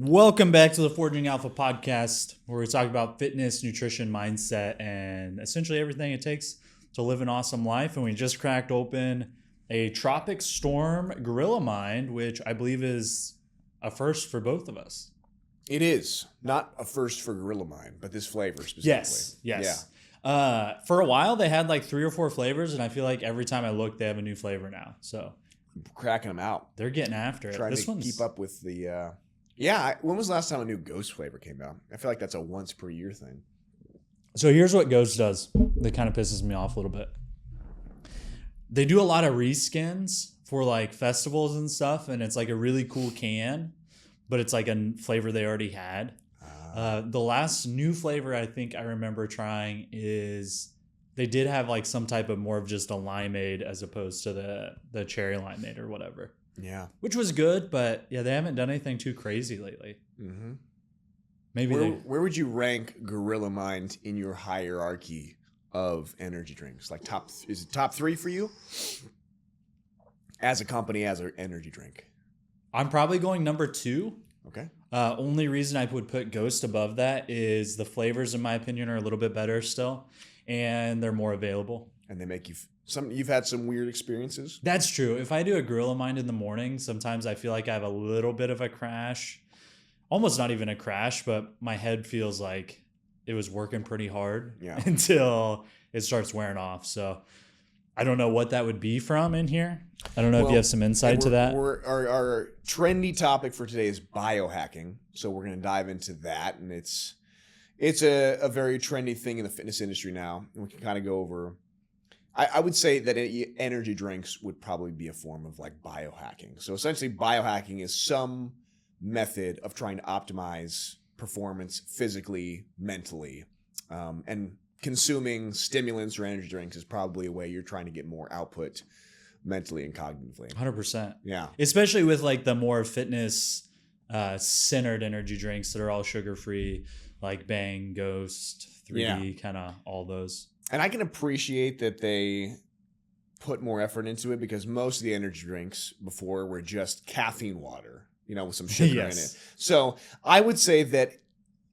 Welcome back to the Forging Alpha podcast, where we talk about fitness, nutrition, mindset, and essentially everything it takes to live an awesome life. And we just cracked open a Tropic Storm Gorilla Mind, which I believe is a first for both of us. It is not a first for Gorilla Mind, but this flavor specifically. Yes. For a while, they had like 3 or 4 flavors, and I feel like every time I look, they have a new flavor now. So Cracking them out. they're getting after it. Trying to keep up with the... when was the last time a new Ghost flavor came out? I feel like that's a once per year thing. So here's what Ghost does that kind of pisses me off a little bit. They do a lot of reskins for like festivals and stuff, and it's like a really cool can, but it's like a flavor they already had. The last new flavor I think I remember trying is they did have like some type of more of just a limeade as opposed to the cherry limeade or whatever. Yeah. Which was good, but yeah, they haven't done anything too crazy lately. Mm-hmm. Maybe where would you rank Gorilla Mind in your hierarchy of energy drinks? Like is it top 3 for you? As a company, as an energy drink? I'm probably going number 2. Okay. Only reason I would put Ghost above that is the flavors, in my opinion, are a little bit better still, and they're more available. And they make you... You've had some weird experiences? That's true. If I do a Gorilla Mind in the morning, sometimes I feel like I have a little bit of a crash. Almost not even a crash, but my head feels like it was working pretty hard until it starts wearing off. So I don't know what that would be from in here. I don't know if you have some insight to that. Our trendy topic for today is biohacking. So we're going to dive into that. And it's a very trendy thing in the fitness industry now. And we can kind of go over... I would say that energy drinks would probably be a form of like biohacking. So essentially biohacking is some method of trying to optimize performance physically, mentally. And consuming stimulants or energy drinks is probably a way you're trying to get more output mentally and cognitively. 100%. Yeah. Especially with like the more fitness centered energy drinks that are all sugar-free, like Bang, Ghost, 3D, kind of all those. And I can appreciate that they put more effort into it because most of the energy drinks before were just caffeine water, with some sugar in it. So I would say that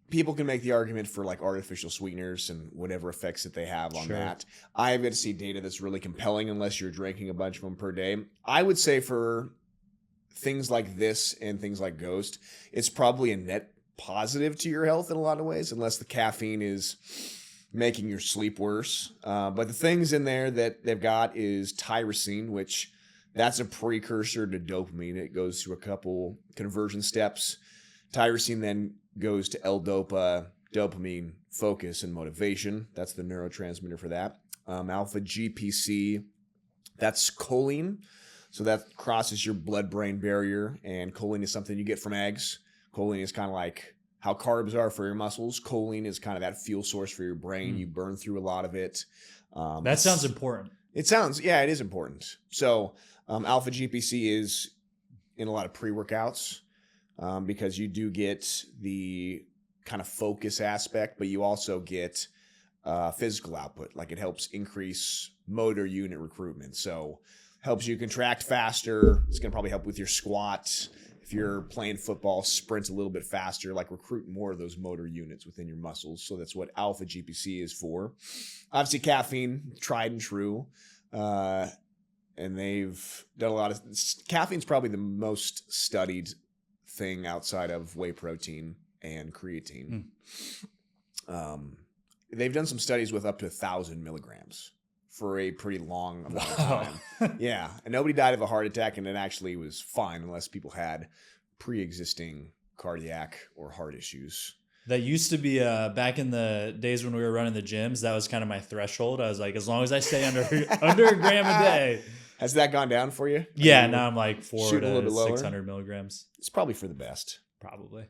people can make the argument for like artificial sweeteners and whatever effects that they have on that. I've got to see data that's really compelling unless you're drinking a bunch of them per day. I would say for things like this and things like Ghost, it's probably a net positive to your health in a lot of ways, unless the caffeine is making your sleep worse. But the things in there that they've got is tyrosine, which that's a precursor to dopamine. It goes through a couple conversion steps. Tyrosine then goes to L-DOPA, dopamine, focus, and motivation. That's the neurotransmitter for that. Alpha GPC, that's choline. So that crosses your blood-brain barrier, and choline is something you get from eggs. Choline is kind of like how carbs are for your muscles. Choline is kind of that fuel source for your brain. You burn through a lot of it. That sounds important. It is important. So alpha GPC is in a lot of pre-workouts because you do get the kind of focus aspect, but you also get physical output. Like it helps increase motor unit recruitment. So helps you contract faster. It's going to probably help with your squat. If you're playing football, sprint a little bit faster, like recruit more of those motor units within your muscles. So that's what alpha GPC is for. Obviously, caffeine, tried and true. And they've done a lot of... Caffeine's probably the most studied thing outside of whey protein and creatine. They've done some studies with up to 1,000 milligrams for a pretty long amount of time. Yeah. And nobody died of a heart attack, and it actually was fine unless people had pre-existing cardiac or heart issues. That used to be back in the days when we were running the gyms. That was kind of my threshold. I was like, as long as I stay under a gram a day. Has that gone down for you? Yeah, now I'm like 400 to lower. 600 milligrams. It's probably for the best. Probably.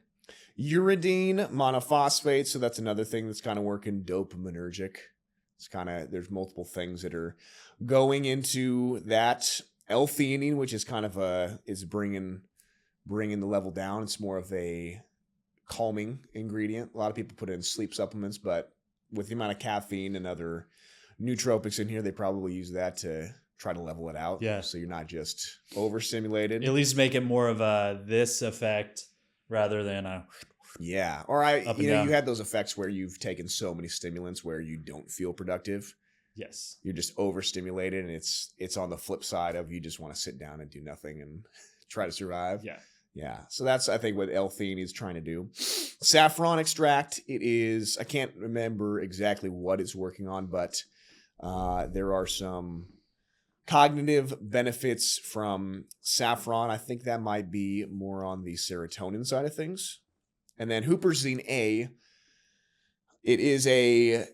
Uridine monophosphate. So that's another thing that's kind of working dopaminergic. It's kind of, there's multiple things that are going into that. L-theanine, which is kind of is bringing the level down. It's more of a calming ingredient. A lot of people put it in sleep supplements, but with the amount of caffeine and other nootropics in here, they probably use that to try to level it out. Yeah. So you're not just overstimulated. At least make it more of a this effect rather than a Yeah. Or up and you down. had those effects where you've taken so many stimulants where you don't feel productive. Yes. You're just overstimulated, and it's on the flip side of you just want to sit down and do nothing and try to survive. Yeah. Yeah. So that's, I think, what L-theanine is trying to do. Saffron extract, I can't remember exactly what it's working on, but there are some cognitive benefits from saffron. I think that might be more on the serotonin side of things. And then huperzine A, it is a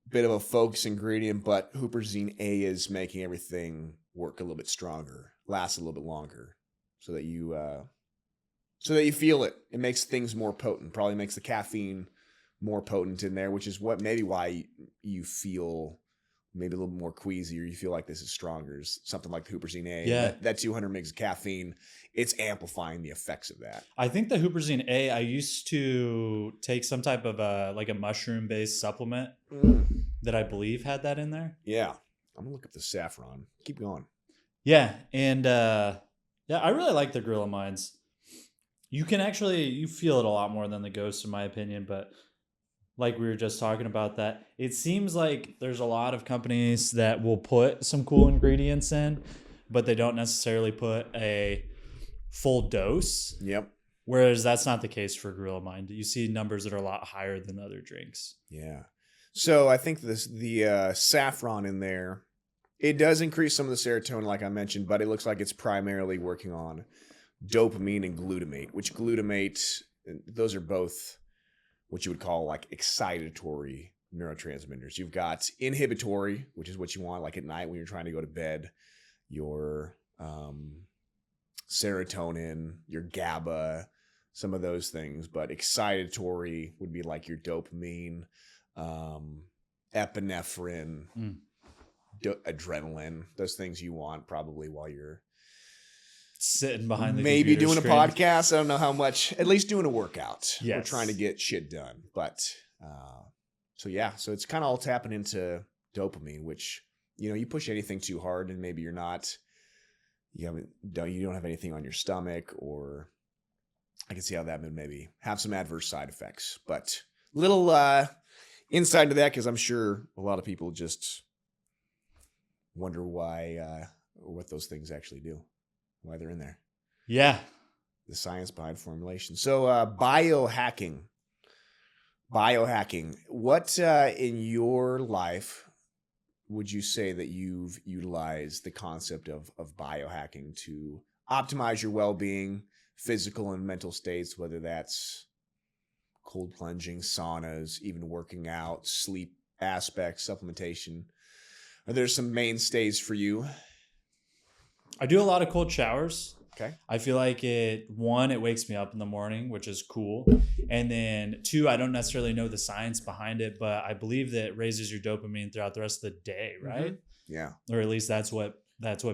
bit of a focus ingredient, but huperzine A is making everything work a little bit stronger, last a little bit longer, so that you feel it. It makes things more potent. Probably makes the caffeine more potent in there, which is why you feel maybe a little more queasy, or you feel like this is stronger. Something like the huperzine A. Yeah. That 200 mg of caffeine, it's amplifying the effects of that. I think the huperzine A, I used to take some type of a mushroom based supplement that I believe had that in there. Yeah. I'm going to look up the saffron. Keep going. Yeah. And I really like the Gorilla Mines. You feel it a lot more than the Ghost, in my opinion, but like we were just talking about that, it seems like there's a lot of companies that will put some cool ingredients in, but they don't necessarily put a full dose. Yep. Whereas that's not the case for Gorilla Mind. You see numbers that are a lot higher than other drinks. Yeah. So I think the saffron in there, it does increase some of the serotonin, like I mentioned, but it looks like it's primarily working on dopamine and glutamate, which glutamate, those are both what you would call like excitatory neurotransmitters. You've got inhibitory, which is what you want like at night when you're trying to go to bed, your serotonin, your GABA, some of those things. But excitatory would be like your dopamine, epinephrine, adrenaline, those things you want probably while you're sitting behind the maybe doing screen. A podcast. I don't know how much, at least doing a workout. Yes. We're trying to get shit done. But so it's kind of all tapping into dopamine, which, you push anything too hard and maybe you don't have anything on your stomach, or I can see how that would maybe have some adverse side effects. But little insight into that, because I'm sure a lot of people just wonder why or what those things actually do, why they're in there. Yeah. The science behind formulation. So biohacking. What in your life would you say that you've utilized the concept of biohacking to optimize your well-being, physical and mental states, whether that's cold plunging, saunas, even working out, sleep aspects, supplementation? Are there some mainstays for you? I do a lot of cold showers. Okay. I feel like it wakes me up in the morning, which is cool. And then 2, I don't necessarily know the science behind it, but I believe that it raises your dopamine throughout the rest of the day, right? Mm-hmm. Yeah. Or at least that's what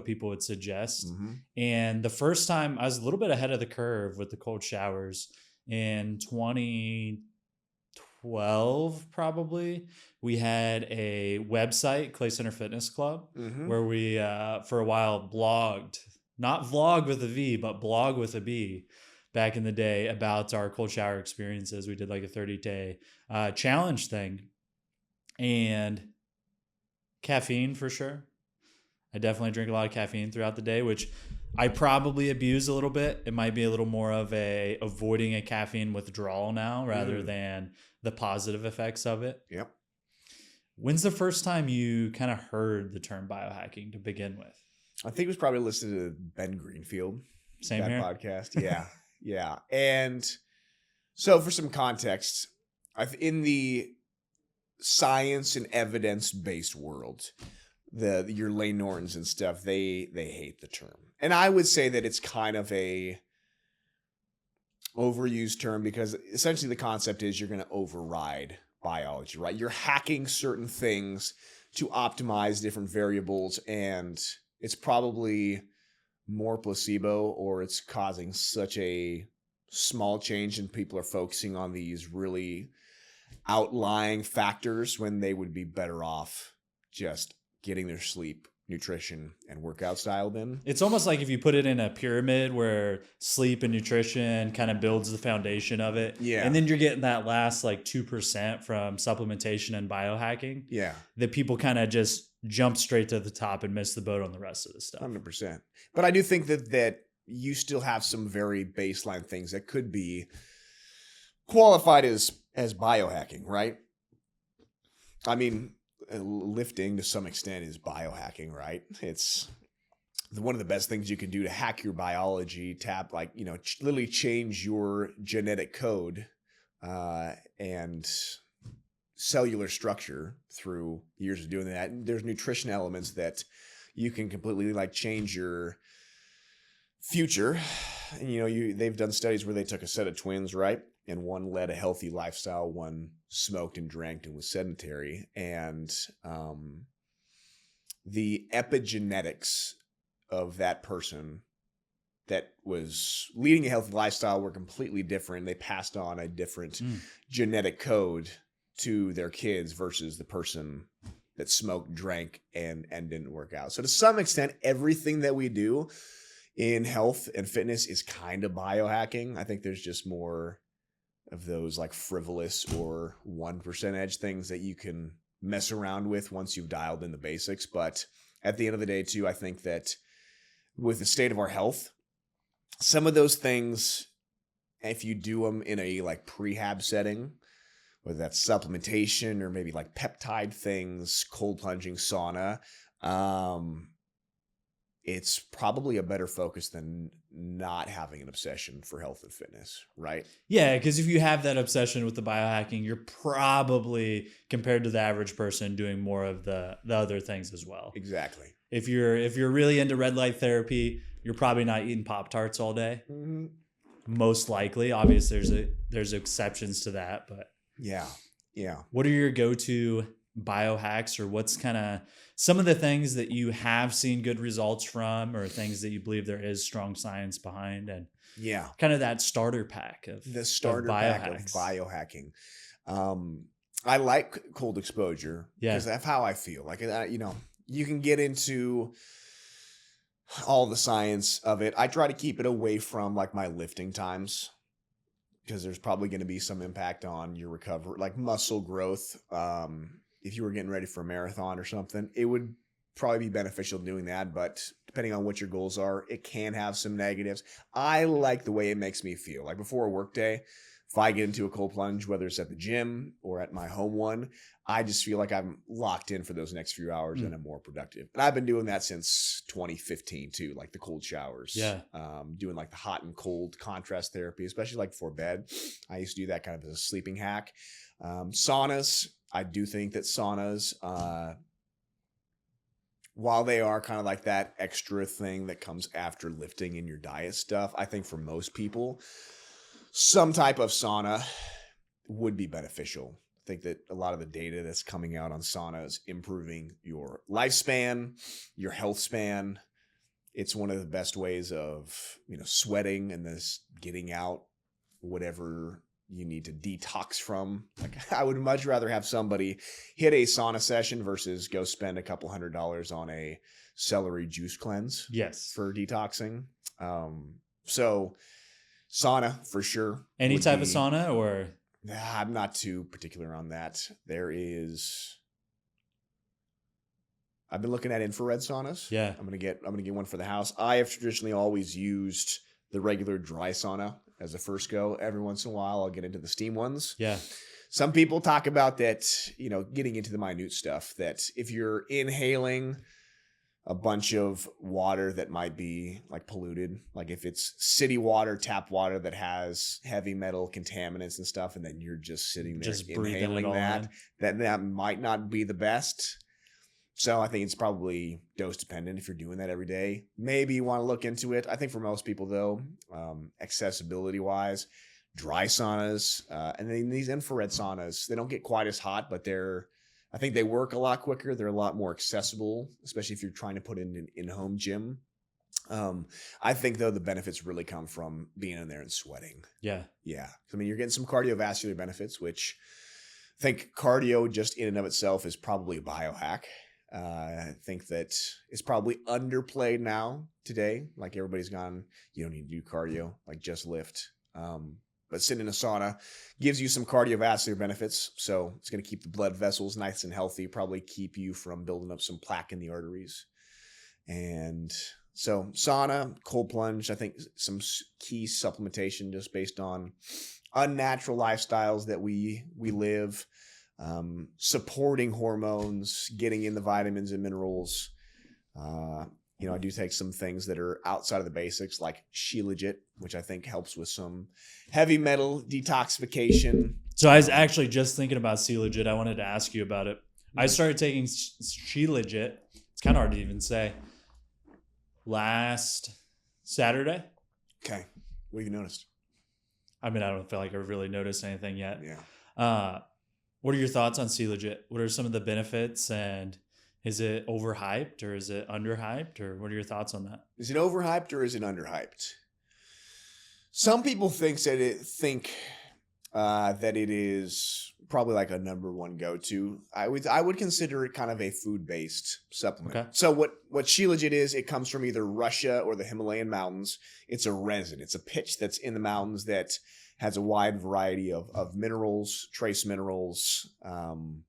people would suggest. Mm-hmm. And the first time I was a little bit ahead of the curve with the cold showers in 2012, probably. We had a website, Clay Center Fitness Club, where we, for a while, blogged. Not vlog with a V, but blog with a B back in the day about our cold shower experiences. We did like a 30-day challenge thing. And caffeine for sure. I definitely drink a lot of caffeine throughout the day, which I probably abuse a little bit. It might be a little more of avoiding a caffeine withdrawal now rather than the positive effects of it. Yep. When's the first time you kind of heard the term biohacking to begin with? I think it was probably listening to Ben Greenfield. Same here. Podcast. Yeah. Yeah. And so for some context, in the science and evidence-based world, your Lane Nortons and stuff, they hate the term. And I would say that it's kind of a overused term, because essentially the concept is you're going to override biology, right? You're hacking certain things to optimize different variables, and it's probably more placebo, or it's causing such a small change and people are focusing on these really outlying factors when they would be better off just getting their sleep, nutrition and workout style then. It's almost like if you put it in a pyramid where sleep and nutrition kind of builds the foundation of it. Yeah. And then you're getting that last like 2% from supplementation and biohacking. Yeah. That people kind of just jump straight to the top and miss the boat on the rest of the stuff. 100%. But I do think that you still have some very baseline things that could be qualified as biohacking, right? I mean, lifting to some extent is biohacking, right? It's one of the best things you can do to hack your biology, literally change your genetic code and cellular structure through years of doing that. And there's nutrition elements that you can completely like change your future. And, they've done studies where they took a set of twins, right? And one led a healthy lifestyle, one smoked and drank and was sedentary. And the epigenetics of that person that was leading a healthy lifestyle were completely different. They passed on a different genetic code to their kids versus the person that smoked, drank, and didn't work out. So to some extent, everything that we do in health and fitness is kind of biohacking. I think there's just more of those like frivolous or 1% edge things that you can mess around with once you've dialed in the basics. But at the end of the day too, I think that with the state of our health, some of those things, if you do them in a like prehab setting, whether that's supplementation or maybe like peptide things, cold plunging, sauna, it's probably a better focus than not having an obsession for health and fitness, right? Yeah, because if you have that obsession with the biohacking, you're probably, compared to the average person, doing more of the other things as well. Exactly. If you're really into red light therapy, you're probably not eating Pop-Tarts all day. Mm-hmm. Most likely. Obviously, there's exceptions to that, but yeah. What are your go-to biohacks, or what's kind of some of the things that you have seen good results from, or things that you believe there is strong science behind, and kind of that starter pack of biohacking. I like cold exposure because that's how I feel. Like, you can get into all the science of it. I try to keep it away from like my lifting times, because there's probably going to be some impact on your recovery, like muscle growth. If you were getting ready for a marathon or something, it would probably be beneficial doing that. But depending on what your goals are, it can have some negatives. I like the way it makes me feel. Like before a work day, if I get into a cold plunge, whether it's at the gym or at my home one, I just feel like I'm locked in for those next few hours and I'm more productive. And I've been doing that since 2015 too, like the cold showers. Yeah. Doing like the hot and cold contrast therapy, especially like before bed. I used to do that kind of as a sleeping hack. Saunas. I do think that saunas, while they are kind of like that extra thing that comes after lifting in your diet stuff, I think for most people, some type of sauna would be beneficial. I think that a lot of the data that's coming out on saunas improving your lifespan, your health span. It's one of the best ways of, sweating and this getting out whatever you need to detox from. Like, I would much rather have somebody hit a sauna session versus go spend a couple $100 on a celery juice cleanse. Yes. For detoxing. So sauna for sure. Any type of sauna, or? I'm not too particular on that. I've been looking at infrared saunas. Yeah. I'm gonna get one for the house. I have traditionally always used the regular dry sauna as a first go. Every once in a while, I'll get into the steam ones. Yeah. Some people talk about that, getting into the minute stuff, that if you're inhaling a bunch of water that might be like polluted, like if it's city water, tap water that has heavy metal contaminants and stuff, and then you're just sitting there just inhaling that might not be the best. So I think it's probably dose dependent. If you're doing that every day, maybe you want to look into it. I think for most people though, accessibility wise, dry saunas, and then these infrared saunas, they don't get quite as hot, but I think they work a lot quicker. They're a lot more accessible, especially if you're trying to put in an in-home gym. I think though the benefits really come from being in there and sweating. Yeah. Yeah. I mean, you're getting some cardiovascular benefits, which I think cardio just in and of itself is probably a biohack. I think that it's probably underplayed now today. Like everybody's gone, you don't need to do cardio, like just lift. But sitting in a sauna gives you some cardiovascular benefits. So it's going to keep the blood vessels nice and healthy, probably keep you from building up some plaque in the arteries. And so sauna, cold plunge, I think some key supplementation just based on unnatural lifestyles that we live, supporting hormones, getting in the vitamins and minerals. I do take some things that are outside of the basics, like shilajit, which I think helps with some heavy metal detoxification. So I was actually just thinking about shilajit. I wanted to ask you about it. I started taking shilajit. It's kind of hard to even say. Last Saturday. Okay. What have you noticed? I mean, I don't feel like I've really noticed anything yet. Yeah. What are your thoughts on shilajit? What are some of the benefits, and is it overhyped or is it underhyped, or what are your thoughts on that? Is it overhyped or is it underhyped? Some people think that it is probably like a number one go-to. I would consider it kind of a food-based supplement. Okay. So what shilajit is, it comes from either Russia or the Himalayan mountains. It's a resin. It's a pitch that's in the mountains that has a wide variety of minerals, trace minerals. I'm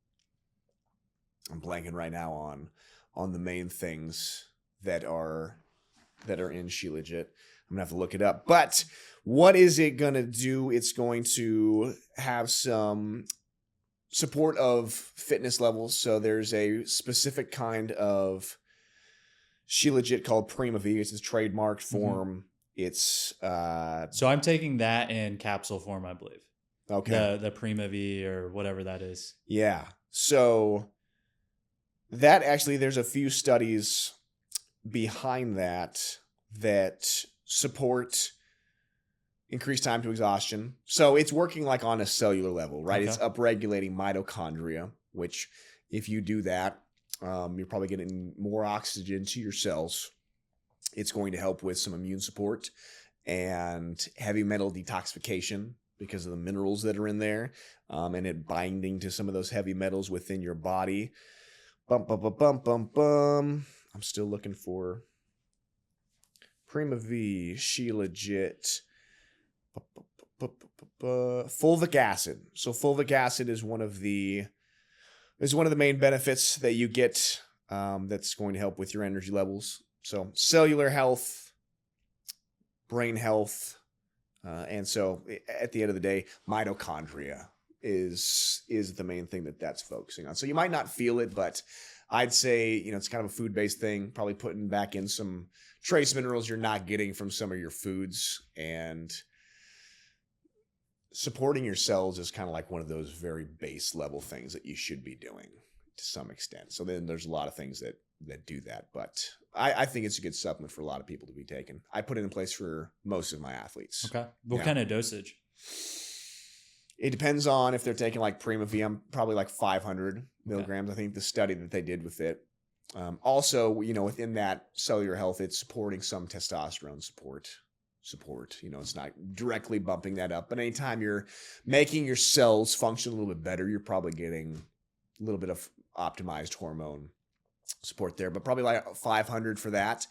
blanking right now on the main things that are in shilajit. I'm gonna have to look it up. But what is it gonna do? It's going to have some support of fitness levels. So there's a specific kind of shilajit called Prima V. It's a trademarked form. Mm-hmm. It's so I'm taking that in capsule form, I believe. Okay. The Prima V or whatever that is. Yeah. So that actually, there's a few studies behind that support increased time to exhaustion. So it's working like on a cellular level, right? Okay. It's upregulating mitochondria, which if you do that, you're probably getting more oxygen to your cells. It's going to help with some immune support and heavy metal detoxification because of the minerals that are in there, and it binding to some of those heavy metals within your body. I'm still looking for Prima V, shilajit, fulvic acid. So fulvic acid is one of the main benefits that you get, that's going to help with your energy levels. So cellular health, brain health, and so at the end of the day, mitochondria is the main thing that's focusing on. So you might not feel it, but I'd say, it's kind of a food-based thing, probably putting back in some trace minerals you're not getting from some of your foods, and supporting your cells is kind of like one of those very base level things that you should be doing to some extent. So then there's a lot of things that do that, but I think it's a good supplement for a lot of people to be taking. I put it in place for most of my athletes. Okay. What kind of dosage? It depends on if they're taking like Prima V. I'm probably like 500 milligrams. I think the study that they did with it. Also, within that cellular health, it's supporting some testosterone support. It's not directly bumping that up, but anytime you're making your cells function a little bit better, you're probably getting a little bit of optimized hormone support there, but probably like 500 for that.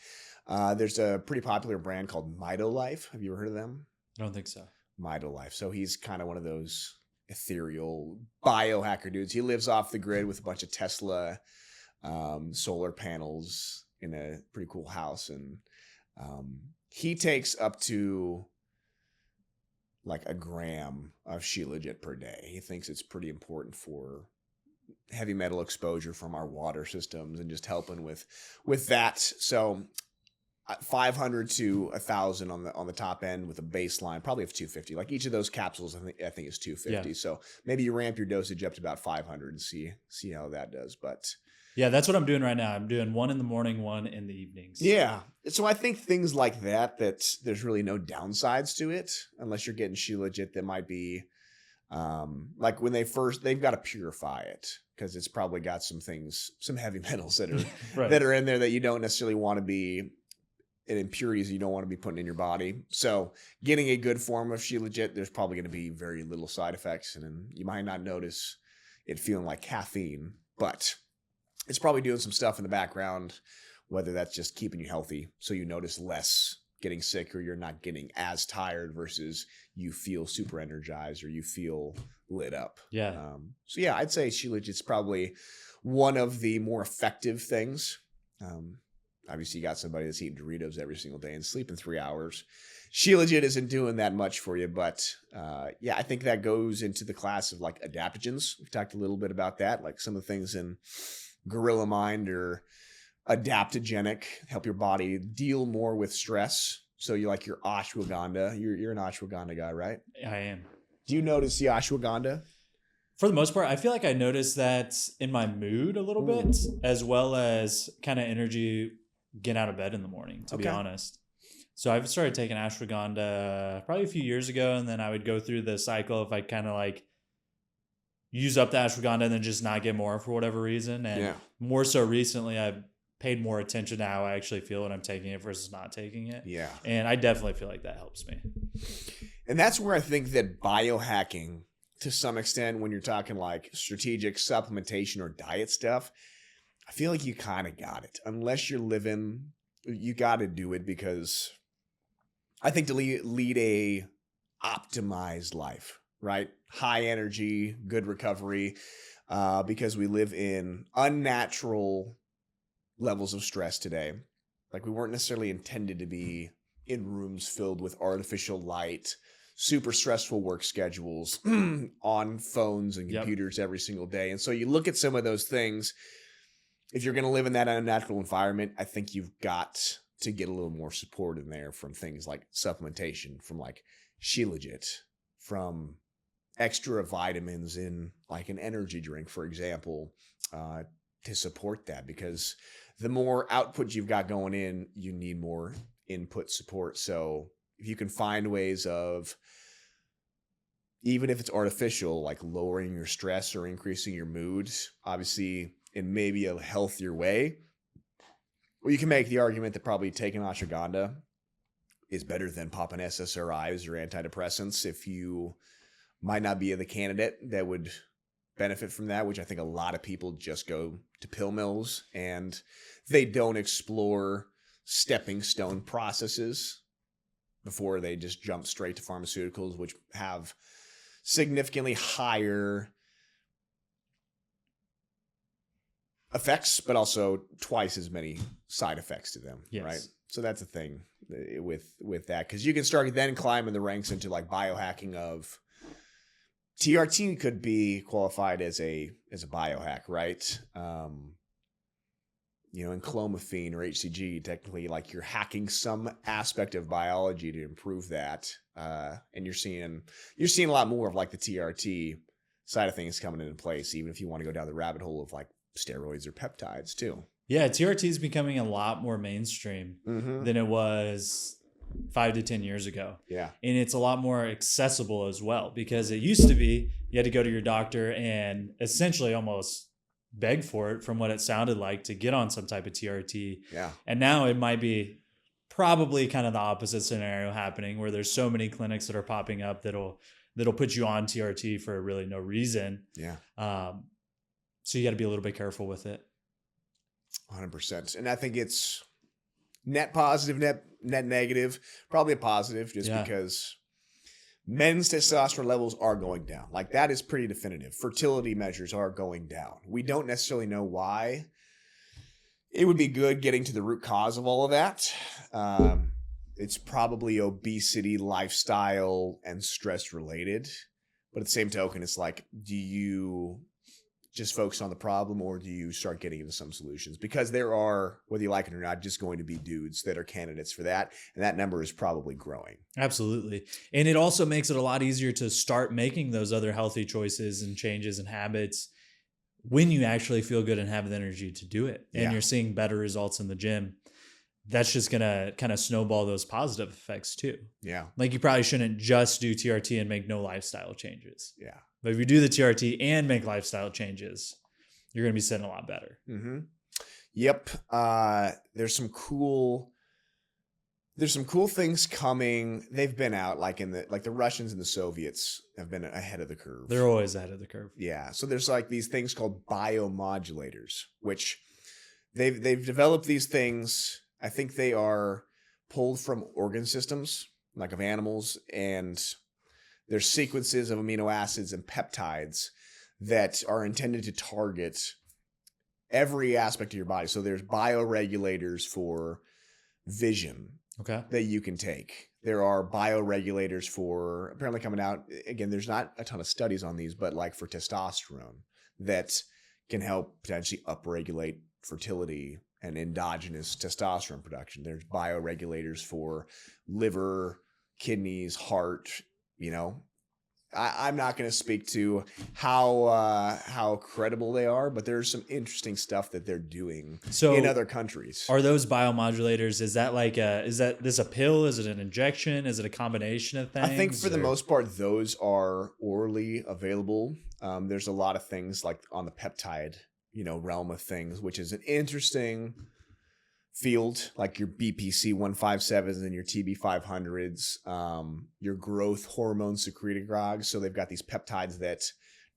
There's a pretty popular brand called MitoLife. Have you ever heard of them? I don't think so. MitoLife. So he's kind of one of those ethereal biohacker dudes. He lives off the grid with a bunch of Tesla solar panels in a pretty cool house, and he takes up to like a gram of shilajit per day. He thinks it's pretty important for heavy metal exposure from our water systems and just helping with that. So 500 to 1,000 on the top end with a baseline, probably of 250. Like each of those capsules, I think is 250. Yeah. So maybe you ramp your dosage up to about 500 and see how that does. But yeah, that's what I'm doing right now. I'm doing one in the morning, one in the evenings. Yeah. So I think things like that there's really no downsides to it unless you're getting shilajit that might be like when they've got to purify it because it's probably got some heavy metals that are right. that are in there that you don't necessarily want to be, and impurities you don't want to be putting in your body. So getting a good form of shilajit, there's probably going to be very little side effects, and you might not notice it feeling like caffeine, but it's probably doing some stuff in the background, whether that's just keeping you healthy so you notice less getting sick, or you're not getting as tired versus you feel super energized or you feel lit up. Yeah. So yeah, I'd say shilajit's probably one of the more effective things. Obviously, you got somebody that's eating Doritos every single day and sleeping 3 hours. Shilajit isn't doing that much for you, but yeah, I think that goes into the class of like adaptogens. We've talked a little bit about that, like some of the things in Gorilla Mind or adaptogenic, help your body deal more with stress. So you like your ashwagandha. You're an ashwagandha guy, right? I am. Do you notice the ashwagandha? For the most part, I feel like I notice that in my mood a little bit, as well as kind of energy getting out of bed in the morning, to be honest. So I've started taking ashwagandha probably a few years ago, and then I would go through the cycle if I kind of like use up the ashwagandha and then just not get more for whatever reason. And more so recently, I've paid more attention to how I actually feel when I'm taking it versus not taking it. Yeah. And I definitely feel like that helps me. And that's where I think that biohacking, to some extent, when you're talking like strategic supplementation or diet stuff, I feel like you kind of got it. Unless you're living, you got to do it, because I think to lead a optimized life, right? High energy, good recovery, because we live in unnatural levels of stress today. Like, we weren't necessarily intended to be in rooms filled with artificial light, super stressful work schedules, on phones and computers every single day. And so you look at some of those things, if you're going to live in that unnatural environment, I think you've got to get a little more support in there from things like supplementation, from like shilajit, from extra vitamins in like an energy drink, for example, to support that, because the more output you've got going in, you need more input support. So if you can find ways of, even if it's artificial, like lowering your stress or increasing your mood, obviously in maybe a healthier way, well, you can make the argument that probably taking ashwagandha is better than popping SSRIs or antidepressants if you might not be the candidate that would benefit from that, which I think a lot of people just go to pill mills and they don't explore stepping stone processes before they just jump straight to pharmaceuticals, which have significantly higher effects, but also twice as many side effects to them, right? So that's the thing with that, because you can start then climbing the ranks into like biohacking of TRT could be qualified as a biohack, right? You know, in clomiphene or HCG, technically, like you're hacking some aspect of biology to improve that, and you're seeing a lot more of like the TRT side of things coming into place, even if you want to go down the rabbit hole of like steroids or peptides too. Yeah, TRT is becoming a lot more mainstream than it was 5 to 10 years ago. Yeah. And it's a lot more accessible as well, because it used to be you had to go to your doctor and essentially almost beg for it, from what it sounded like, to get on some type of TRT. Yeah. And now it might be probably kind of the opposite scenario happening, where there's so many clinics that are popping up that'll put you on TRT for really no reason. Yeah. So you got to be a little bit careful with it. 100%. And I think it's net positive, net negative, probably a positive, just because men's testosterone levels are going down. Like, that is pretty definitive. Fertility measures are going down. We don't necessarily know why. It would be good getting to the root cause of all of that. It's probably obesity, lifestyle, and stress related. But at the same token, it's like, do you just focus on the problem, or do you start getting into some solutions? Because there are, whether you like it or not, just going to be dudes that are candidates for that. And that number is probably growing. Absolutely. And it also makes it a lot easier to start making those other healthy choices and changes and habits when you actually feel good and have the energy to do it. And you're seeing better results in the gym. That's just going to kind of snowball those positive effects too. Yeah. Like, you probably shouldn't just do TRT and make no lifestyle changes. Yeah. But if you do the TRT and make lifestyle changes, you're going to be sitting a lot better. Mm-hmm. Yep. There's some cool There's some cool things coming. They've been out like the Russians and the Soviets have been ahead of the curve. They're always ahead of the curve. Yeah. So there's like these things called biomodulators, which they've developed these things. I think they are pulled from organ systems, like of animals, and there's sequences of amino acids and peptides that are intended to target every aspect of your body. So there's bioregulators for vision that you can take. There are bioregulators for, apparently coming out, again, there's not a ton of studies on these, but like for testosterone that can help potentially upregulate fertility and endogenous testosterone production. There's bioregulators for liver, kidneys, heart, I'm not going to speak to how credible they are, but there's some interesting stuff that they're doing in other countries. Are those biomodulators? Is that this a pill? Is it an injection? Is it a combination of things? I think for the most part, those are orally available. There's a lot of things like on the peptide, realm of things, which is an interesting field, like your BPC 157s and your TB 500s, your growth hormone secretagogues. So they've got these peptides that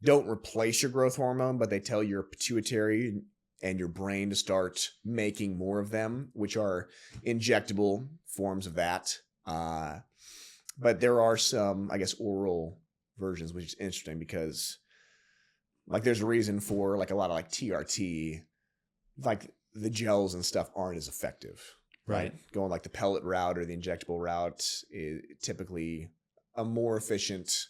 don't replace your growth hormone, but they tell your pituitary and your brain to start making more of them, which are injectable forms of that. But there are some, I guess, oral versions, which is interesting because like there's a reason for like a lot of like TRT, like the gels and stuff aren't as effective, right? Going like the pellet route or the injectable route is typically a more efficient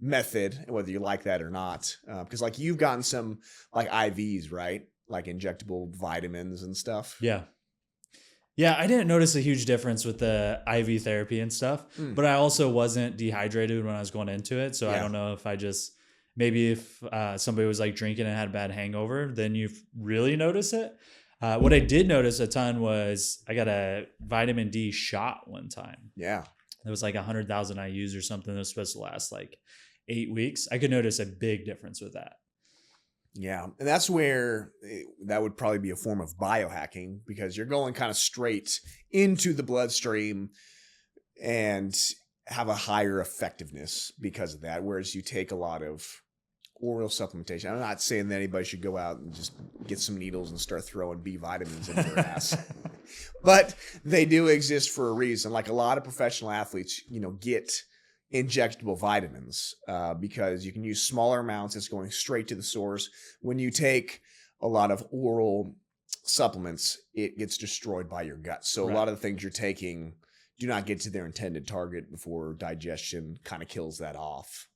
method, whether you like that or not. Because like you've gotten some like IVs, right? Like injectable vitamins and stuff. Yeah. Yeah, I didn't notice a huge difference with the IV therapy and stuff, but I also wasn't dehydrated when I was going into it. So I don't know if maybe if somebody was like drinking and had a bad hangover, then you really notice it. What I did notice a ton was I got a vitamin D shot one time. Yeah. It was like 100,000 IUs or something that was supposed to last like 8 weeks. I could notice a big difference with that. Yeah. And that's where that would probably be a form of biohacking because you're going kind of straight into the bloodstream and have a higher effectiveness because of that. Whereas you take a lot of oral supplementation. I'm not saying that anybody should go out and just get some needles and start throwing B vitamins into their ass, but they do exist for a reason. Like a lot of professional athletes, get injectable vitamins because you can use smaller amounts. It's going straight to the source. When you take a lot of oral supplements, it gets destroyed by your gut. So a lot of the things you're taking do not get to their intended target before digestion kind of kills that off.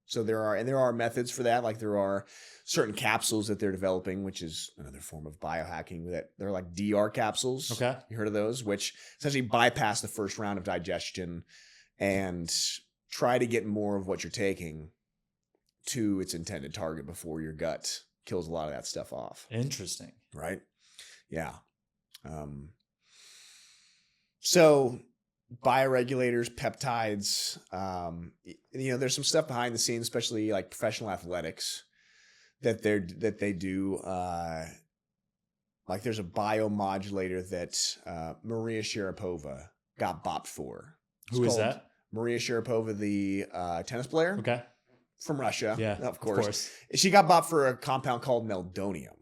So there are methods for that. Like there are certain capsules that they're developing, which is another form of biohacking that they're like DR capsules. Okay. You heard of those, which essentially bypass the first round of digestion and try to get more of what you're taking to its intended target before your gut kills a lot of that stuff off. Interesting. Right? Yeah. So bioregulators, peptides, there's some stuff behind the scenes, especially like professional athletics that they do. Like there's a biomodulator that Maria Sharapova got bopped for. Who is that? Maria Sharapova, the tennis player. Okay. From Russia. Yeah, of course. She got bopped for a compound called meldonium,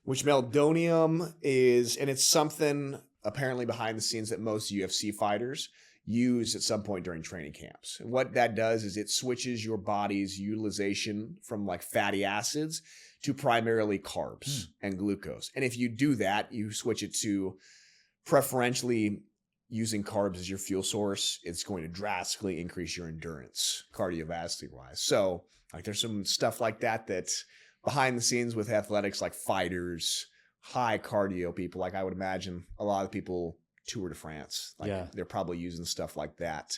which meldonium is, and it's something apparently behind the scenes that most UFC fighters use at some point during training camps. And what that does is it switches your body's utilization from like fatty acids to primarily carbs and glucose. And if you do that, you switch it to preferentially using carbs as your fuel source, it's going to drastically increase your endurance cardiovascular wise. So like there's some stuff like that that's behind the scenes with athletics, like fighters, high cardio people. Like I would imagine a lot of people Tour de France, like they're probably using stuff like that.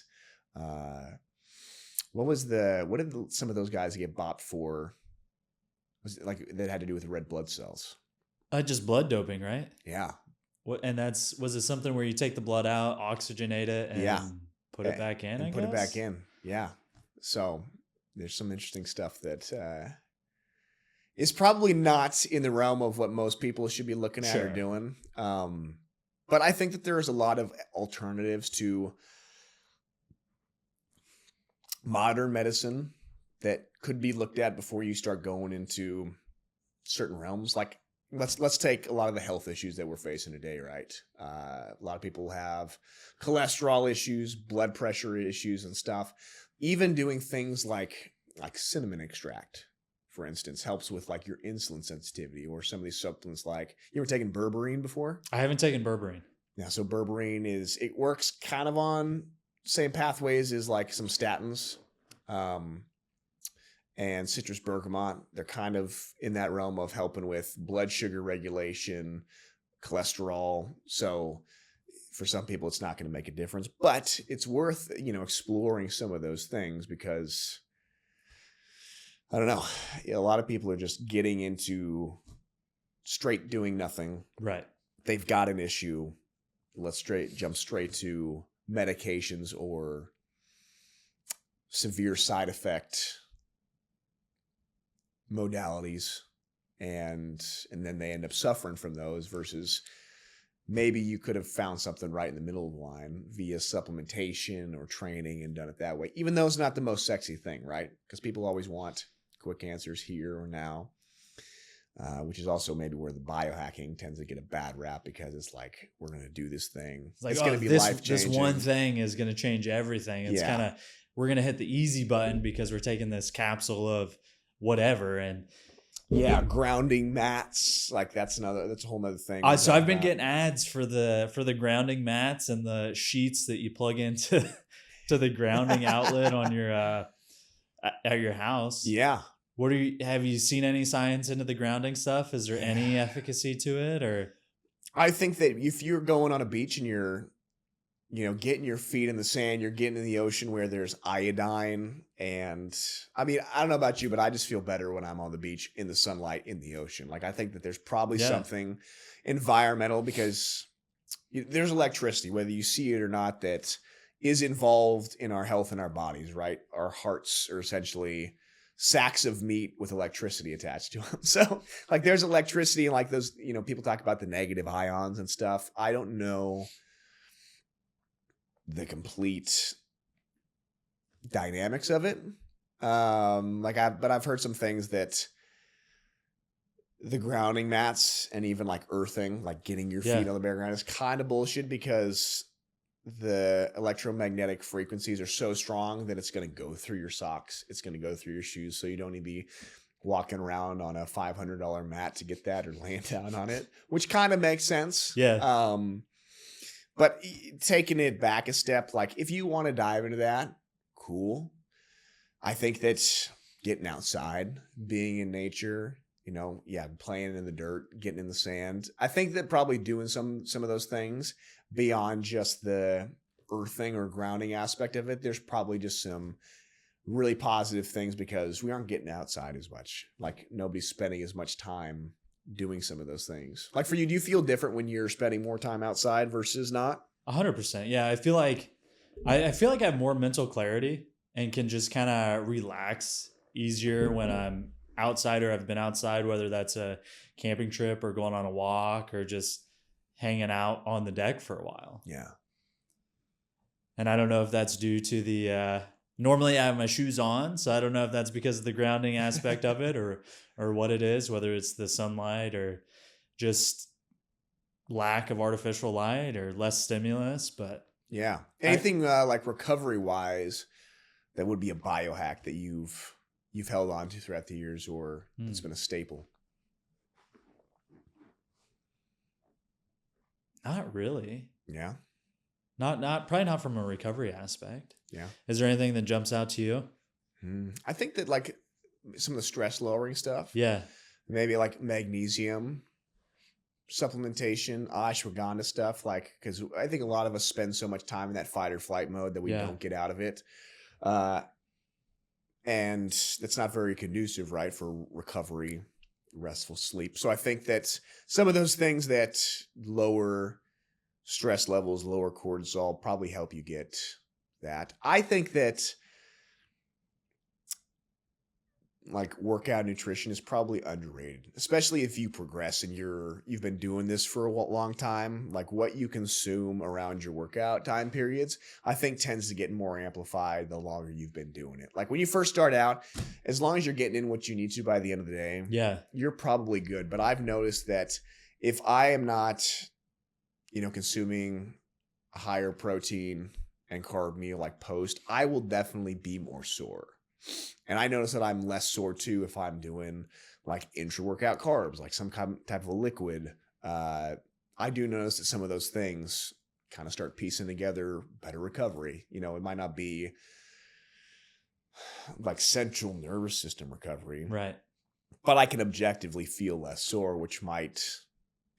What did some of those guys get bopped for? Was it like that had to do with red blood cells? Just blood doping, right? Yeah. What? And was it something where you take the blood out, oxygenate it, and put it back in? And put it back in. Yeah. So there's some interesting stuff that is probably not in the realm of what most people should be looking at or doing. But I think that there is a lot of alternatives to modern medicine that could be looked at before you start going into certain realms. Like let's take a lot of the health issues that we're facing today, right? A lot of people have cholesterol issues, blood pressure issues, and stuff. Even doing things like cinnamon extract, for instance, helps with like your insulin sensitivity, or some of these supplements. Like, you ever taken berberine before? I haven't taken berberine. Yeah, so berberine it works kind of on same pathways as like some statins, and citrus bergamot. They're kind of in that realm of helping with blood sugar regulation, cholesterol. So for some people, it's not going to make a difference, but it's worth, exploring some of those things, because I don't know, a lot of people are just getting into straight doing nothing. Right. They've got an issue. Let's jump straight to medications or severe side effect modalities, and then they end up suffering from those, versus maybe you could have found something right in the middle of the line via supplementation or training and done it that way, even though it's not the most sexy thing, right? Because people always want quick answers here or now, which is also maybe where the biohacking tends to get a bad rap, because it's like, we're going to do this thing. It's like, it's going to be life-changing. This one thing is going to change everything. It's kind of, we're going to hit the easy button because we're taking this capsule of whatever. And grounding mats, like that's a whole nother thing. So I've been getting ads for the grounding mats and the sheets that you plug into to the grounding outlet on your at your house. Yeah. Have you seen any science into the grounding stuff? Is there any efficacy to it? Or I think that if you're going on a beach and you're, getting your feet in the sand, you're getting in the ocean where there's iodine. And I mean, I don't know about you, but I just feel better when I'm on the beach in the sunlight in the ocean. Like, I think that there's probably something environmental, because there's electricity, whether you see it or not, that is involved in our health and our bodies, right? Our hearts are essentially sacks of meat with electricity attached to them. So like, there's electricity, and like those, people talk about the negative ions and stuff. I don't know the complete dynamics of it. But I've heard some things that the grounding mats and even like earthing, like getting your feet on the bare ground, is kind of bullshit, because the electromagnetic frequencies are so strong that it's going to go through your socks. It's going to go through your shoes. So you don't need to be walking around on a $500 mat to get that, or laying down on it, which kind of makes sense. Yeah. But taking it back a step, like if you want to dive into that, cool. I think that getting outside, being in nature, playing in the dirt, getting in the sand. I think that probably doing some of those things beyond just the earthing or grounding aspect of it, there's probably just some really positive things, because we aren't getting outside as much. Like, nobody's spending as much time doing some of those things. Like, for you, do you feel different when you're spending more time outside versus not? 100%. Yeah. I feel like I have more mental clarity and can just kind of relax easier when I'm outside, or I've been outside, whether that's a camping trip or going on a walk or just hanging out on the deck for a while. Yeah. And I don't know if that's due to the normally I have my shoes on, so I don't know if that's because of the grounding aspect of it, or what it is, whether it's the sunlight or just lack of artificial light or less stimulus. But yeah, anything like recovery wise that would be a biohack that you've held on to throughout the years, or it's been a staple? Not really. Yeah. Probably not from a recovery aspect. Yeah. Is there anything that jumps out to you? I think that like some of the stress lowering stuff. Yeah. Maybe like magnesium supplementation, ashwagandha stuff, like, because I think a lot of us spend so much time in that fight or flight mode that we don't get out of it. And that's not very conducive, right, for recovery, restful sleep. So I think that some of those things that lower stress levels, lower cortisol, probably help you get that. I think that like workout nutrition is probably underrated, especially if you progress and you've been doing this for a long time. Like what you consume around your workout time periods, I think tends to get more amplified the longer you've been doing it. Like when you first start out, as long as you're getting in what you need to by the end of the day, Yeah. you're probably good. But I've noticed that if I am not, consuming a higher protein and carb meal like post, I will definitely be more sore. And I notice that I'm less sore too if I'm doing like intra-workout carbs, like some type of a liquid. I do notice that some of those things kind of start piecing together better recovery. It might not be like central nervous system recovery, Right. but I can objectively feel less sore, which might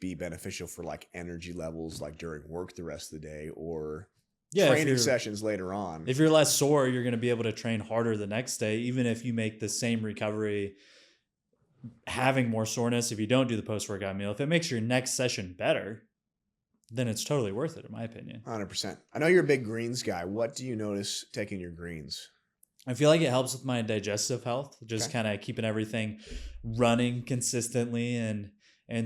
be beneficial for like energy levels, like during work the rest of the day or training sessions later on. If you're less sore, you're going to be able to train harder the next day, even if you make the same recovery having more soreness. If you don't do the post-workout meal, if it makes your next session better, then it's totally worth it, in my opinion. 100%. I know you're a big greens guy. What do you notice taking your greens? I feel like it helps with my digestive health, just kind of keeping everything running consistently and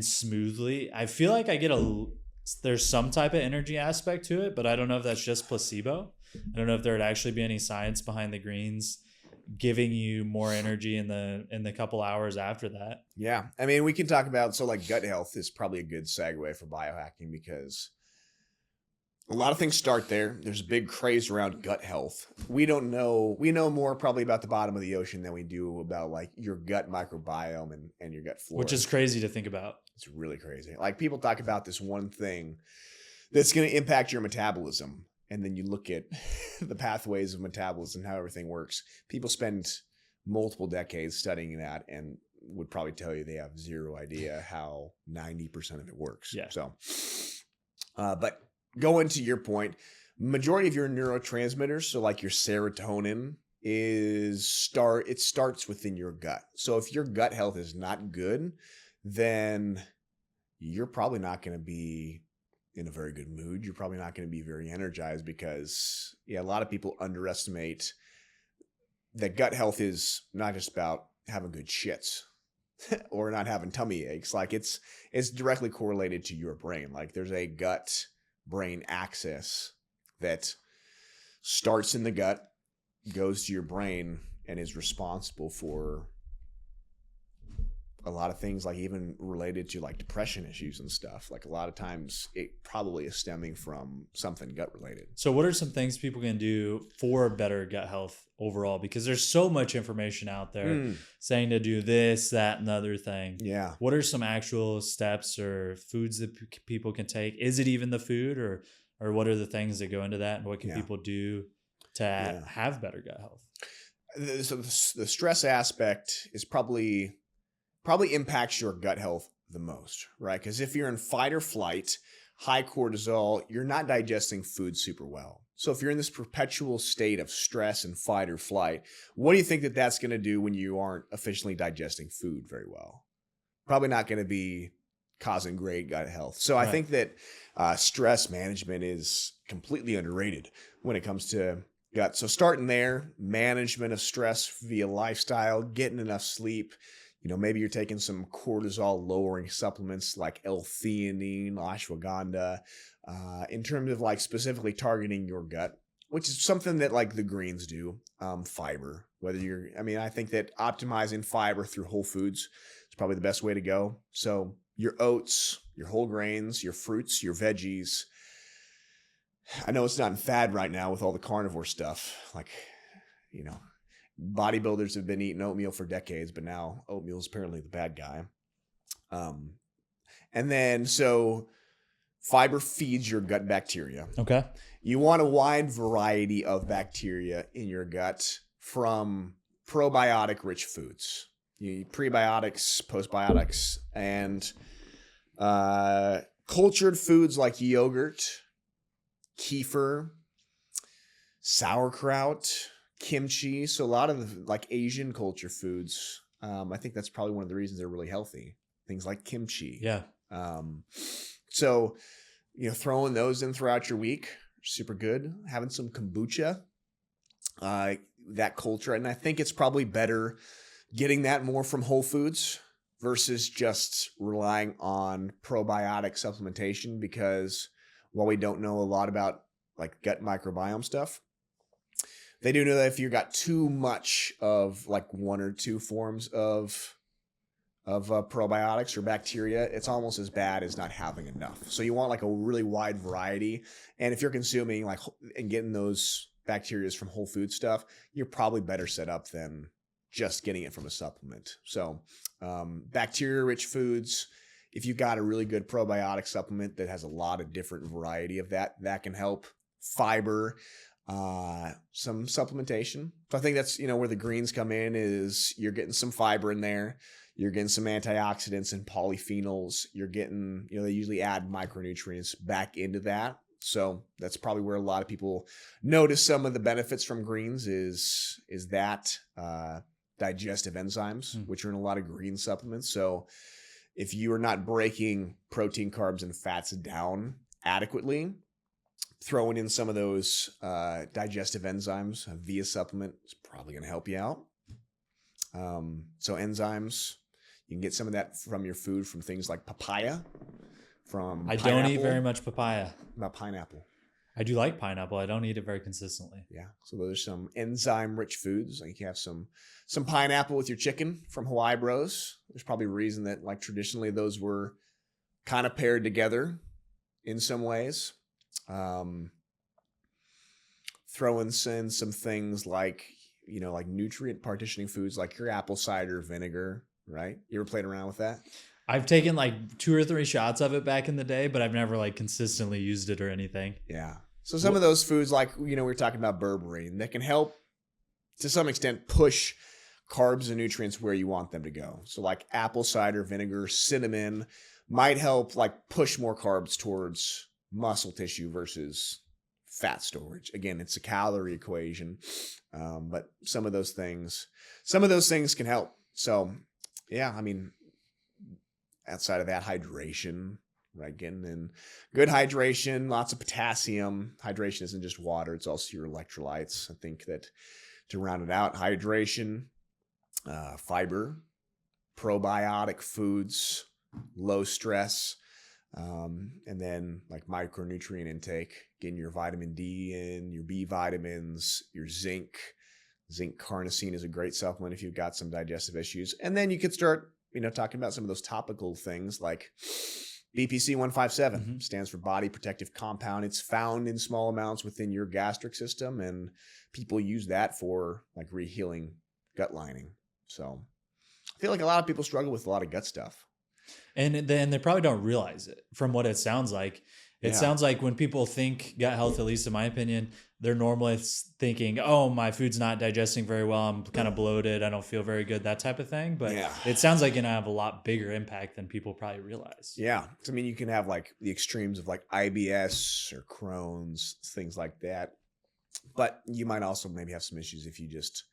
smoothly. I feel like I get there's some type of energy aspect to it, but I don't know if that's just placebo. I don't know if there would actually be any science behind the greens giving you more energy in the couple hours after that. Yeah. I mean, we can talk about, so like gut health is probably a good segue for biohacking because a lot of things start there. There's a big craze around gut health. We know more probably about the bottom of the ocean than we do about like your gut microbiome and your gut flora. Which is crazy to think about. It's really crazy. Like people talk about this one thing that's going to impact your metabolism. And then you look at the pathways of metabolism, how everything works. People spend multiple decades studying that and would probably tell you they have zero idea how 90% of it works. Yeah. So, but going to your point, majority of your neurotransmitters, so like your serotonin, it starts within your gut. So if your gut health is not good, then you're probably not going to be in a very good mood. You're probably not going to be very energized because, a lot of people underestimate that gut health is not just about having good shits or not having tummy aches. Like it's directly correlated to your brain. Like there's a gut brain axis that starts in the gut, goes to your brain, and is responsible for a lot of things, like even related to like depression issues and stuff. Like a lot of times it probably is stemming from something gut related. So what are some things people can do for better gut health overall? Because there's so much information out there saying to do this, that, and the other thing. Yeah. What are some actual steps or foods that people can take? Is it even the food or what are the things that go into that? And what can people do to have better gut health? So the stress aspect is probably impacts your gut health the most, right? Because if you're in fight or flight, high cortisol, you're not digesting food super well. So if you're in this perpetual state of stress and fight or flight, what do you think that that's going to do when you aren't efficiently digesting food very well? Probably not going to be causing great gut health. So I think that stress management is completely underrated when it comes to gut. So starting there, management of stress via lifestyle, getting enough sleep. Maybe you're taking some cortisol lowering supplements like L-theanine, ashwagandha, in terms of like specifically targeting your gut, which is something that like the greens do. Fiber, I think that optimizing fiber through whole foods is probably the best way to go. So your oats, your whole grains, your fruits, your veggies. I know it's not in fad right now with all the carnivore stuff. Like, bodybuilders have been eating oatmeal for decades, but now oatmeal is apparently the bad guy. And then, so fiber feeds your gut bacteria. Okay. You want a wide variety of bacteria in your gut from probiotic rich foods. You need prebiotics, postbiotics, and cultured foods like yogurt, kefir, sauerkraut, kimchi. So a lot of like Asian culture foods. I think that's probably one of the reasons they're really healthy. Things like kimchi. Yeah. So, throwing those in throughout your week, super good. Having some kombucha, that culture. And I think it's probably better getting that more from whole foods versus just relying on probiotic supplementation, because while we don't know a lot about like gut microbiome stuff, they do know that if you got too much of like one or two forms of probiotics or bacteria, it's almost as bad as not having enough. So you want like a really wide variety. And if you're consuming like and getting those bacteria from whole food stuff, you're probably better set up than just getting it from a supplement. So bacteria-rich foods, if you got a really good probiotic supplement that has a lot of different variety of that can help. Fiber, some supplementation. So I think that's, where the greens come in, is you're getting some fiber in there. You're getting some antioxidants and polyphenols. You're getting, they usually add micronutrients back into that. So that's probably where a lot of people notice some of the benefits from greens is that digestive enzymes, which are in a lot of green supplements. So if you are not breaking protein, carbs, and fats down adequately, throwing in some of those digestive enzymes via supplement is probably going to help you out. So enzymes, you can get some of that from your food, from things like papaya, from I pineapple. don't eat very much papaya. About pineapple. I do like pineapple. I don't eat it very consistently. Yeah. So those are some enzyme-rich foods. Like you have some pineapple with your chicken from Hawaii Bros. There's probably a reason that like traditionally those were kind of paired together in some ways. Throwing in some things like, like nutrient partitioning foods, like your apple cider vinegar, right? You ever played around with that? I've taken like 2 or 3 shots of it back in the day, but I've never like consistently used it or anything. Yeah. So some of those foods, like, we were talking about berberine, that can help to some extent push carbs and nutrients where you want them to go. So like apple cider vinegar, cinnamon might help like push more carbs towards muscle tissue versus fat storage. Again, it's a calorie equation. But some of those things can help. So yeah, I mean, outside of that, hydration, right? Getting in good hydration, lots of potassium. Hydration isn't just water, it's also your electrolytes. I think that to round it out, hydration, fiber, probiotic foods, low stress, and then like micronutrient intake, getting your vitamin D in, your B vitamins, your zinc. Zinc carnosine is a great supplement if you've got some digestive issues. And then you could start, talking about some of those topical things like BPC 157 stands for body protective compound. It's found in small amounts within your gastric system, and people use that for like rehealing gut lining. So I feel like a lot of people struggle with a lot of gut stuff. And then they probably don't realize it from what it sounds like. It sounds like when people think gut health, at least in my opinion, they're normally thinking, oh, my food's not digesting very well. I'm kind of bloated. I don't feel very good, that type of thing. But it sounds like it's going to have a lot bigger impact than people probably realize. Yeah. I mean, you can have like the extremes of like IBS or Crohn's, things like that. But you might also maybe have some issues if you just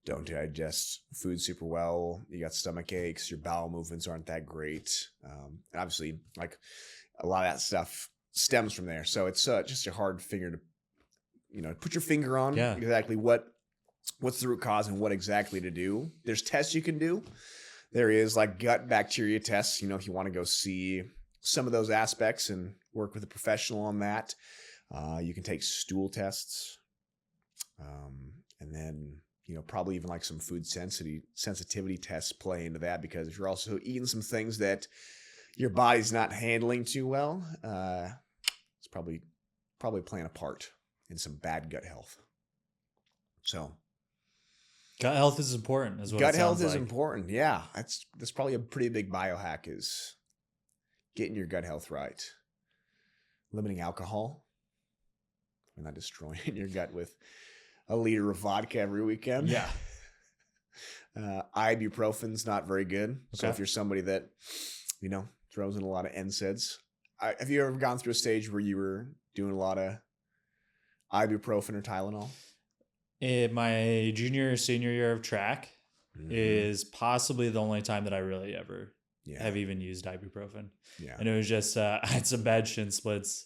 don't digest food super well. You got stomach aches, your bowel movements aren't that great. And obviously, like a lot of that stuff stems from there. So it's just a hard figure to, put your finger on exactly what's the root cause and what exactly to do. There's tests you can do. There is like gut bacteria tests, if you want to go see some of those aspects and work with a professional on that. You can take stool tests. And then, probably even like some food sensitivity tests play into that, because if you're also eating some things that your body's not handling too well, it's probably playing a part in some bad gut health. So gut health is important as well. Gut health is important. Yeah. That's probably a pretty big biohack, is getting your gut health right. Limiting alcohol. We're not destroying your gut with a liter of vodka every weekend. Yeah. Ibuprofen's not very good. Okay. So if you're somebody that, throws in a lot of NSAIDs, have you ever gone through a stage where you were doing a lot of ibuprofen or Tylenol? In my senior year of track is possibly the only time that I really ever have even used ibuprofen. Yeah. And it was just, I had some bad shin splits,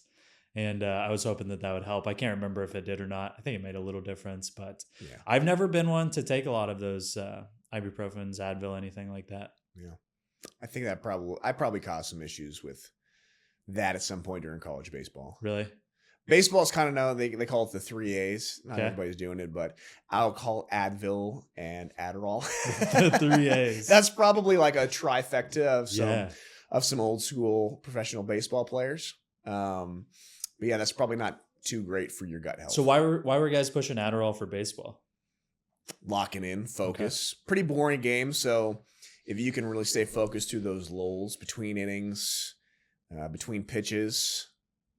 and I was hoping that would help. I can't remember if it did or not. I think it made a little difference, but I've never been one to take a lot of those ibuprofens, Advil, anything like that. Yeah. I think I probably caused some issues with that at some point during college baseball. Really? Baseball's kind of known, they call it the 3 A's. Not Okay. everybody's doing it, but I'll call Advil and Adderall. The 3 A's. That's probably like a trifecta Yeah. of some old school professional baseball players. But yeah, that's probably not too great for your gut health. So why were guys pushing Adderall for baseball? Locking in, focus. Okay. Pretty boring game, so if you can really stay focused through those lulls between innings, between pitches,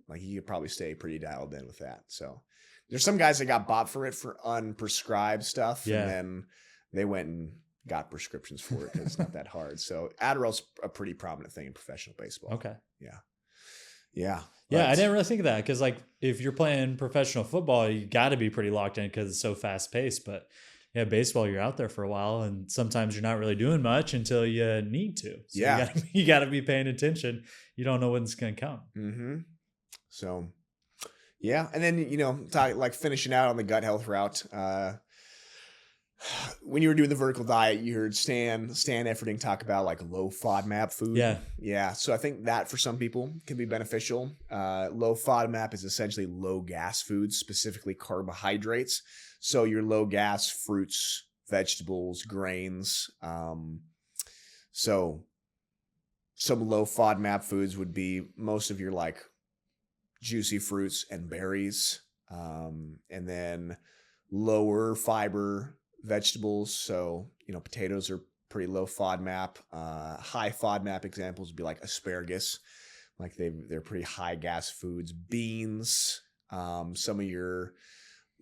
like you could probably stay pretty dialed in with that. So there's some guys that got bought for it for unprescribed stuff, Yeah. and then they went and got prescriptions for it because it's not that hard. So Adderall's a pretty prominent thing in professional baseball. Okay. Yeah. I didn't really think of that because, like, if you're playing professional football, you got to be pretty locked in because it's so fast paced. But yeah, baseball, you're out there for a while, and sometimes you're not really doing much until you need to. So yeah, you got to be paying attention. You don't know when it's going to come. Mm-hmm. So, yeah, and then like finishing out on the gut health route. When you were doing the vertical diet, you heard Stan Efferding talk about like low FODMAP food. Yeah. So I think that for some people can be beneficial. Low FODMAP is essentially low gas foods, specifically carbohydrates. So your low gas fruits, vegetables, grains. So some low FODMAP foods would be most of your like juicy fruits and berries, and then lower fiber vegetables. So, potatoes are pretty low FODMAP. High FODMAP examples would be like asparagus. Like they're pretty high gas foods. Beans, some of your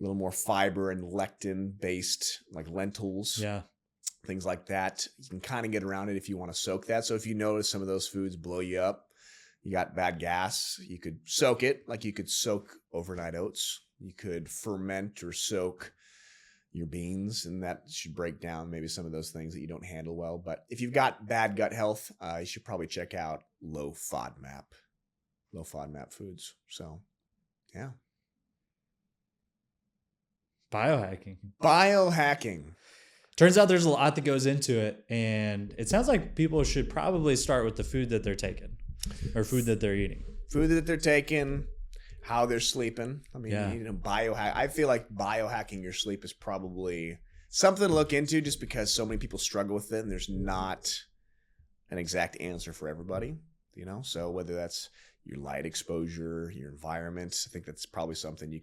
little more fiber and lectin based like lentils. Yeah. Things like that. You can kind of get around it if you want to soak that. So if you notice some of those foods blow you up, you got bad gas, you could soak it. Like you could soak overnight oats. You could ferment or soak your beans, and that should break down maybe some of those things that you don't handle well. But if you've got bad gut health, you should probably check out low FODMAP foods. So, yeah. Biohacking. Turns out there's a lot that goes into it, and it sounds like people should probably start with the food that they're taking or food that they're eating. Food that they're taking, how they're sleeping. I mean, biohack. I feel like biohacking your sleep is probably something to look into just because so many people struggle with it and there's not an exact answer for everybody, So whether that's your light exposure, your environment, I think that's probably something you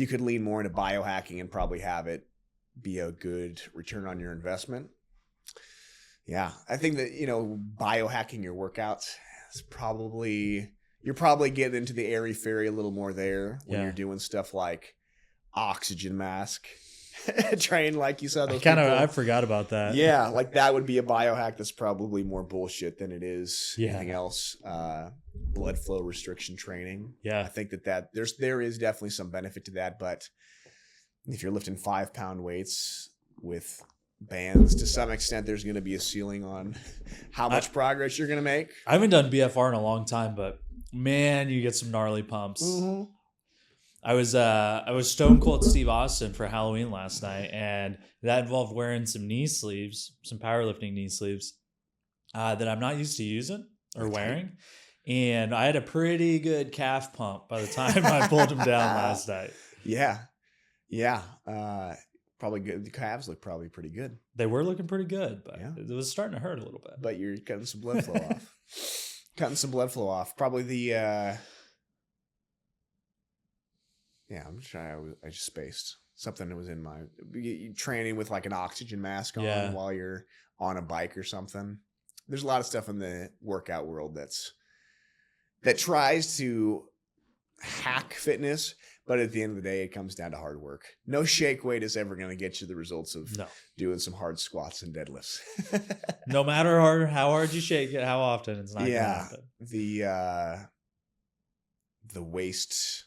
could lean more into biohacking and probably have it be a good return on your investment. Yeah, I think that, biohacking your workouts is you're probably getting into the airy fairy a little more there when you're doing stuff like oxygen mask train, like you saw those I forgot about that. Yeah, like that would be a biohack that's probably more bullshit than it is anything else. Blood flow restriction training. Yeah, I think that there is definitely some benefit to that, but if you're lifting 5-pound weights with bands, to some extent, there's going to be a ceiling on how much progress you're going to make. I haven't done BFR in a long time, but man, you get some gnarly pumps. Mm-hmm. I was Stone Cold Steve Austin for Halloween last night, and that involved wearing some knee sleeves, some powerlifting knee sleeves that I'm not used to using or wearing. And I had a pretty good calf pump by the time I pulled them down last night. Yeah. Probably good. The calves look probably pretty good. They were looking pretty good, but it was starting to hurt a little bit. But you're cutting some blood flow off. Probably the I'm trying. I just spaced something that was in my training with like an oxygen mask on while you're on a bike or something. There's a lot of stuff in the workout world that tries to hack fitness, but at the end of the day, it comes down to hard work. No shake weight is ever going to get you the results of doing some hard squats and deadlifts. No matter how hard you shake it, how often, it's not going to happen. The waist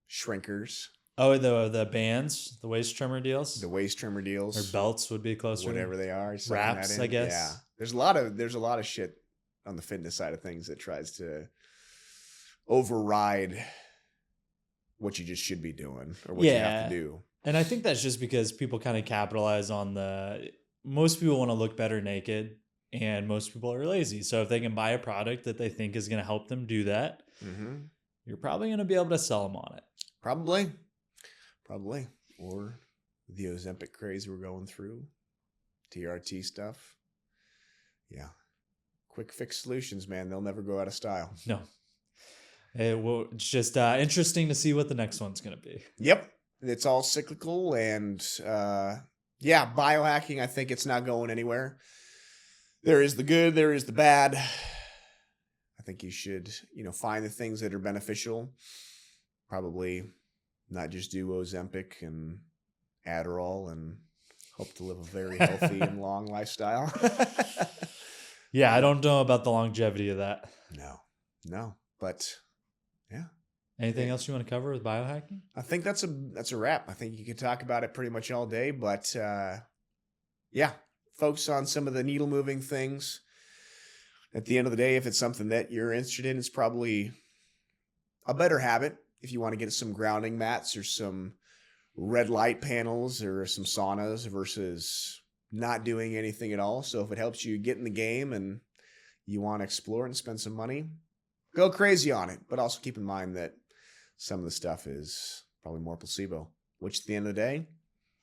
shrinkers. Oh, the bands, the waist trimmer deals. The waist trimmer deals, or belts would be closer. Whatever they are, wraps, I guess. Yeah, there's a lot of shit on the fitness side of things that tries to override what you just should be doing or what you have to do. And I think that's just because people kind of capitalize on the most people want to look better naked, and most people are lazy. So if they can buy a product that they think is going to help them do that, you're probably going to be able to sell them on it. Probably. Or the Ozempic craze we're going through, TRT stuff. Yeah. Quick fix solutions, man. They'll never go out of style. No. It's just interesting to see what the next one's going to be. Yep. It's all cyclical. And biohacking, I think it's not going anywhere. There is the good, there is the bad. I think you should, find the things that are beneficial. Probably not just do Ozempic and Adderall and hope to live a very healthy and long lifestyle. Yeah, I don't know about the longevity of that. No, but yeah. Anything else you want to cover with biohacking? I think that's a wrap. I think you could talk about it pretty much all day, but focus on some of the needle moving things. At the end of the day, if it's something that you're interested in, it's probably a better habit if you want to get some grounding mats or some red light panels or some saunas versus not doing anything at all. So if it helps you get in the game and you want to explore and spend some money, go crazy on it. But also keep in mind that some of the stuff is probably more placebo, which at the end of the day,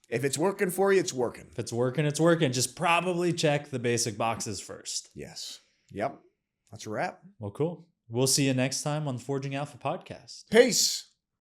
if it's working for you, it's working. If it's working, it's working. Just probably check the basic boxes first. Yes. Yep. That's a wrap. Well, cool. We'll see you next time on the Forging Alpha podcast. Peace.